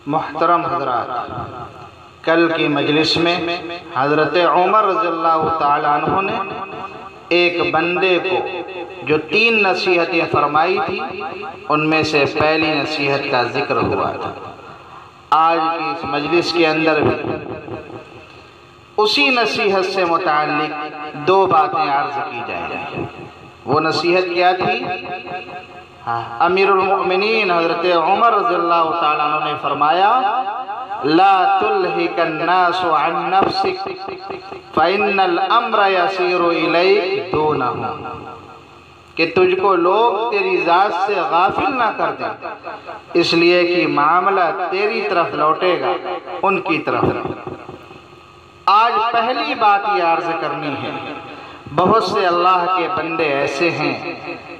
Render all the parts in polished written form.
محترم حضرات، کل کی مجلس میں حضرت عمر رضی اللہ تعالیٰ عنہ نے ایک بندے کو جو 3 نصیحتیں فرمائی تھی، ان میں سے پہلی نصیحت کا ذکر ہوا تھا۔ آج کی اس مجلس کے اندر بھی اسی نصیحت سے متعلق 2 باتیں عرض کی جائیں گی۔ وہ نصیحت کیا تھی؟ امیر المؤمنین حضرت عمر رضی اللہ تعالیٰ عنہ نے فرمایا، لا تلہک الناس عن نفسک فإن الامر یسیر الیک دونہ، کہ تجھ کو لوگ تیری ذات سے غافل نہ کر دیں، اس لیے کہ معاملہ تیری طرف لوٹے گا، ان کی طرف نہیں۔ آج پہلی بات یہ عرض کرنی ہے، بہت سے اللہ کے بندے ایسے ہیں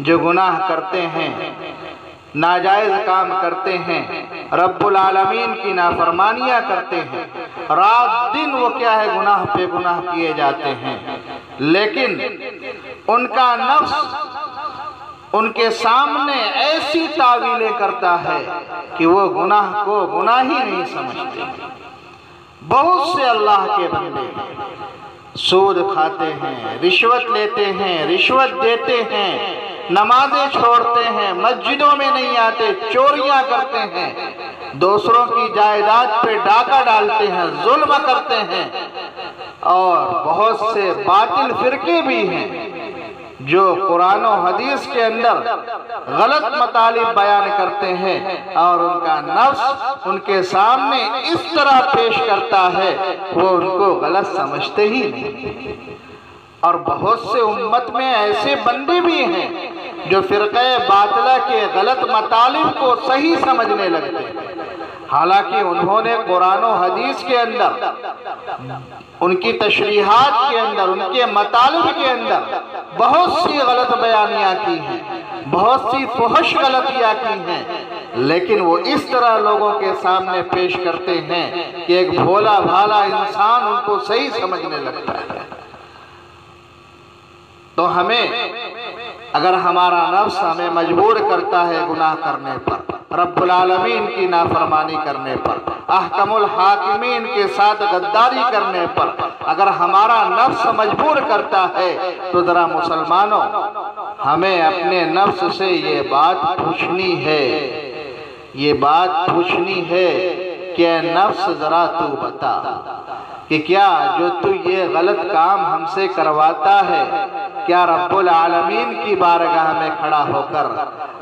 جو گناہ کرتے ہیں، ناجائز کام کرتے ہیں، رب العالمین کی نافرمانیاں کرتے ہیں، رات دن وہ کیا ہے گناہ پہ گناہ کیے جاتے ہیں، لیکن ان کا نفس ان کے سامنے ایسی تعویلیں کرتا ہے کہ وہ گناہ کو گناہ ہی نہیں سمجھتے۔ بہت سے اللہ کے بندے ہیں، سود کھاتے ہیں، رشوت لیتے ہیں، رشوت دیتے ہیں، نمازیں چھوڑتے ہیں، مسجدوں میں نہیں آتے، چوریاں کرتے ہیں، دوسروں کی جائیداد پہ ڈاکہ ڈالتے ہیں، ظلم کرتے ہیں، اور بہت سے باطل فرقے بھی ہیں جو قرآن و حدیث کے اندر غلط مطالب بیان کرتے ہیں، اور ان کا نفس ان کے سامنے اس طرح پیش کرتا ہے وہ ان کو غلط سمجھتے ہی نہیں۔ اور بہت سے امت میں ایسے بندے بھی ہیں جو فرقہ باطلہ کے غلط مطالب کو صحیح سمجھنے لگتے ہیں، حالانکہ انہوں نے قرآن و حدیث کے اندر، ان کی تشریحات کے اندر، ان کے مطالب کے اندر بہت سی غلط بیانیاں کی ہیں، بہت سی فحش غلطیاں کی ہیں، لیکن وہ اس طرح لوگوں کے سامنے پیش کرتے ہیں کہ ایک بھولا بھالا انسان ان کو صحیح سمجھنے لگتا ہے۔ تو ہمیں، اگر ہمارا نفس ہمیں مجبور کرتا ہے گناہ کرنے پر، رب العالمین کی نافرمانی کرنے پر، احکم الحاکمین کے ساتھ غداری کرنے پر اگر ہمارا نفس مجبور کرتا ہے، تو ذرا مسلمانوں ہمیں اپنے نفس سے یہ بات پوچھنی ہے، یہ بات پوچھنی ہے کہ اے نفس ذرا تو بتا کہ کیا جو تو یہ غلط کام ہم سے کرواتا ہے، کیا رب العالمین کی بارگاہ میں کھڑا ہو کر،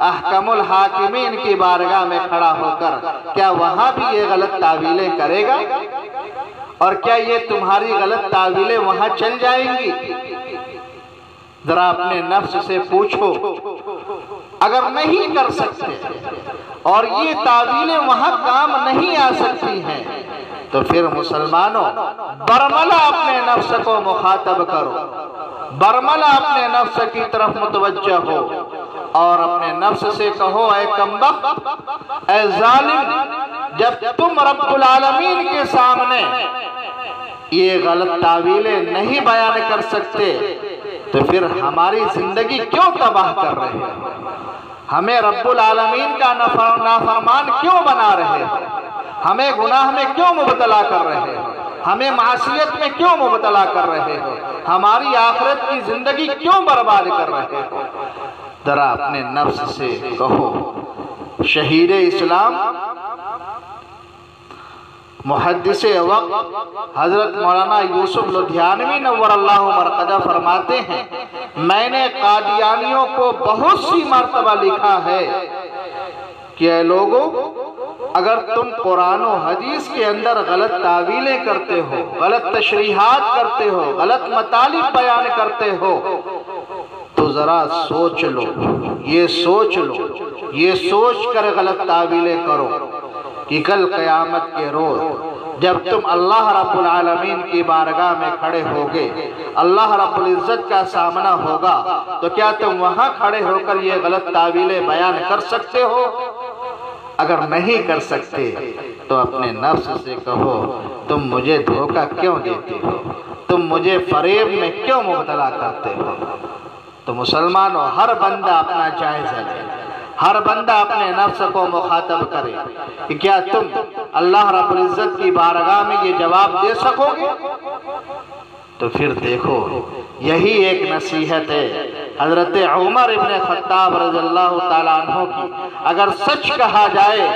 احکم الحاکمین کی بارگاہ میں کھڑا ہو کر، کیا وہاں بھی یہ غلط تعویلیں کرے گا؟ اور کیا یہ تمہاری غلط تعویلیں وہاں چل جائیں گی؟ ذرا اپنے نفس سے پوچھو۔ اگر نہیں کر سکتے اور یہ تعویلیں وہاں کام نہیں آ سکتی ہیں، تو پھر مسلمانوں برملا اپنے نفس کو مخاطب کرو، برملا اپنے نفس کی طرف متوجہ ہو، اور اپنے نفس سے کہو، اے کمبخت، اے ظالم، جب تم رب العالمین کے سامنے یہ غلط تعویلیں نہیں بیان کر سکتے، تو پھر ہماری زندگی کیوں تباہ کر رہے ہو؟ ہمیں رب العالمین کا نافرمان کیوں بنا رہے ہو؟ ہمیں گناہ میں کیوں مبتلا کر رہے ہو؟ ہمیں معصیت میں کیوں مبتلا کر رہے ہو؟ ہماری آخرت کی زندگی کیوں برباد کر رہے ہو؟ ذرا اپنے نفس سے کہو۔ شہید اسلام محدث وقت حضرت مولانا یوسف لدھیانوی نور اللہ مرقدہ فرماتے ہیں، میں نے قادیانیوں کو بہت سی مرتبہ لکھا ہے کہ اے لوگوں، اگر تم قرآن و حدیث کے اندر غلط تعویلیں کرتے ہو، غلط تشریحات کرتے ہو، غلط مطالب بیان کرتے ہو، تو ذرا سوچ لو، یہ سوچ لو، یہ سوچ کر غلط تعویلیں کرو کہ کل قیامت کے روز جب تم اللہ رب العالمین کی بارگاہ میں کھڑے ہوگے، اللہ رب العزت کا سامنا ہوگا، تو کیا تم وہاں کھڑے ہو کر یہ غلط تعویلیں بیان کر سکتے ہو؟ اگر نہیں کر سکتے تو اپنے نفس سے کہو، تم مجھے دھوکہ کیوں دیتے ہو؟ تم مجھے فریب میں کیوں مبتلا کرتے ہو؟ تو مسلمانوں، ہر بندہ اپنا جائزہ لے، ہر بندہ اپنے نفس کو مخاطب کرے کہ کیا تم اللہ رب العزت کی بارگاہ میں یہ جواب دے سکو گے؟ تو پھر دیکھو یہی ایک نصیحت ہے حضرت عمر ابن خطاب رضی اللہ تعالیٰ عنہ کی۔ اگر سچ کہا جائے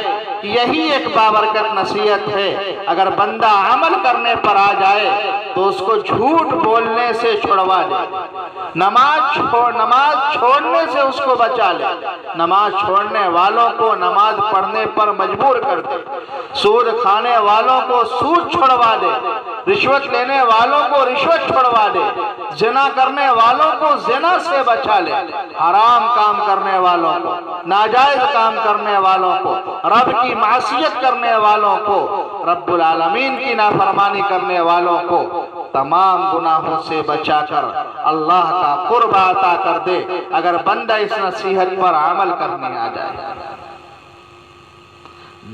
کہ یہی ایک بابرکت نصیحت ہے، اگر بندہ عمل کرنے پر آ جائے تو اس کو جھوٹ بولنے سے چھڑوا دے، نماز چھوڑنے سے اس کو بچا لے، نماز چھوڑنے والوں کو نماز پڑھنے پر مجبور کر دے، سود کھانے والوں کو سود چھڑوا دے، رشوت لینے والوں کو رشوت چھڑوا دے، زنا کرنے والوں کو زنا سے بچا لے، حرام کام کرنے والوں کو، ناجائز کام کرنے والوں کو، رب کی معصیت کرنے والوں کو، رب العالمین کی نافرمانی کرنے والوں کو تمام گناہوں سے بچا کر اللہ کا قرب عطا کر دے اگر بندہ اس نصیحت پر عمل کرنے آ جائے۔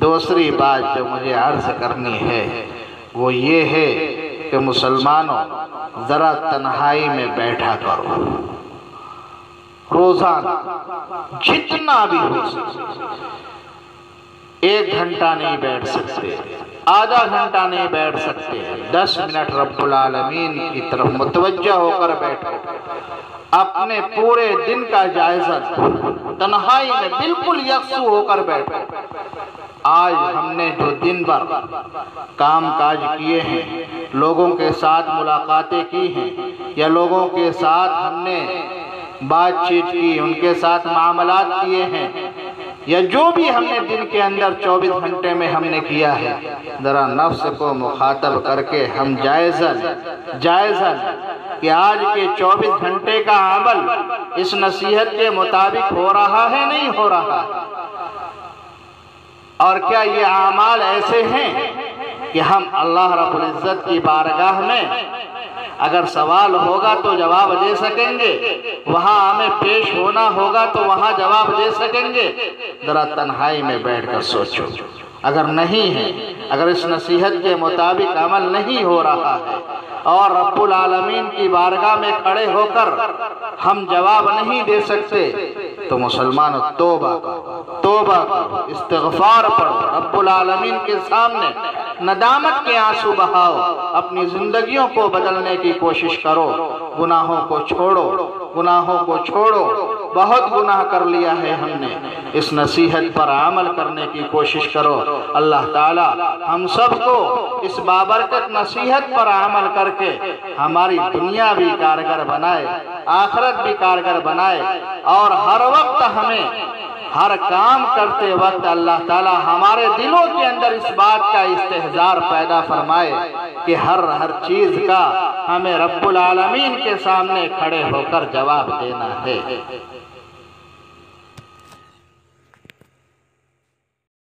دوسری بات جو مجھے عرض کرنی ہے وہ یہ ہے کہ مسلمانوں ذرا تنہائی میں بیٹھا کرو، روزانہ جتنا بھی ہو سکے، 1 گھنٹہ نہیں بیٹھ سکتے، آدھا گھنٹہ نہیں بیٹھ سکتے، 10 منٹ رب العالمین کی طرف متوجہ ہو کر بیٹھو، اپنے پورے دن کا جائزہ تنہائی میں بالکل یکسو ہو کر بیٹھو۔ آج ہم نے جو دن بھر کام کاج کیے ہیں، لوگوں کے ساتھ ملاقاتیں کی ہیں، یا لوگوں کے ساتھ ہم نے بات چیت کی، ان کے ساتھ معاملات کیے ہیں، یا جو بھی ہم نے دن کے اندر 24 گھنٹے میں ہم نے کیا ہے، ذرا نفس کو مخاطب کر کے ہم جائزہ لیں کہ آج کے 24 گھنٹے کا عمل اس نصیحت کے مطابق ہو رہا ہے نہیں ہو رہا ہے، اور کیا یہ اعمال ایسے ہیں کہ ہم اللہ رب العزت کی بارگاہ میں اگر سوال ہوگا تو جواب دے سکیں گے، وہاں ہمیں پیش ہونا ہوگا تو وہاں جواب دے سکیں گے؟ ذرا تنہائی میں بیٹھ کر سوچو، اگر نہیں ہے، اگر اس نصیحت کے مطابق عمل نہیں ہو رہا ہے اور رب العالمین کی بارگاہ میں کھڑے ہو کر ہم جواب نہیں دے سکتے تو مسلمان توبہ کرو، استغفار پڑھو، رب العالمین کے سامنے ندامت کے آنسو بہاؤ، اپنی زندگیوں کو بدلنے کی کوشش کرو، گناہوں کو چھوڑو، بہت گناہ کر لیا ہے ہم نے، اس نصیحت پر عمل کرنے کی کوشش کرو۔ اللہ تعالی ہم سب کو اس بابرکت نصیحت پر عمل کر کے ہماری دنیا بھی کارگر بنائے، آخرت بھی کارگر بنائے، اور ہر وقت ہمیں ہر کام کرتے وقت اللہ تعالی ہمارے دلوں کے اندر اس بات کا استحضار پیدا فرمائے کہ ہر چیز کا ہمیں رب العالمین کے سامنے کھڑے ہو کر جواب دینا ہے۔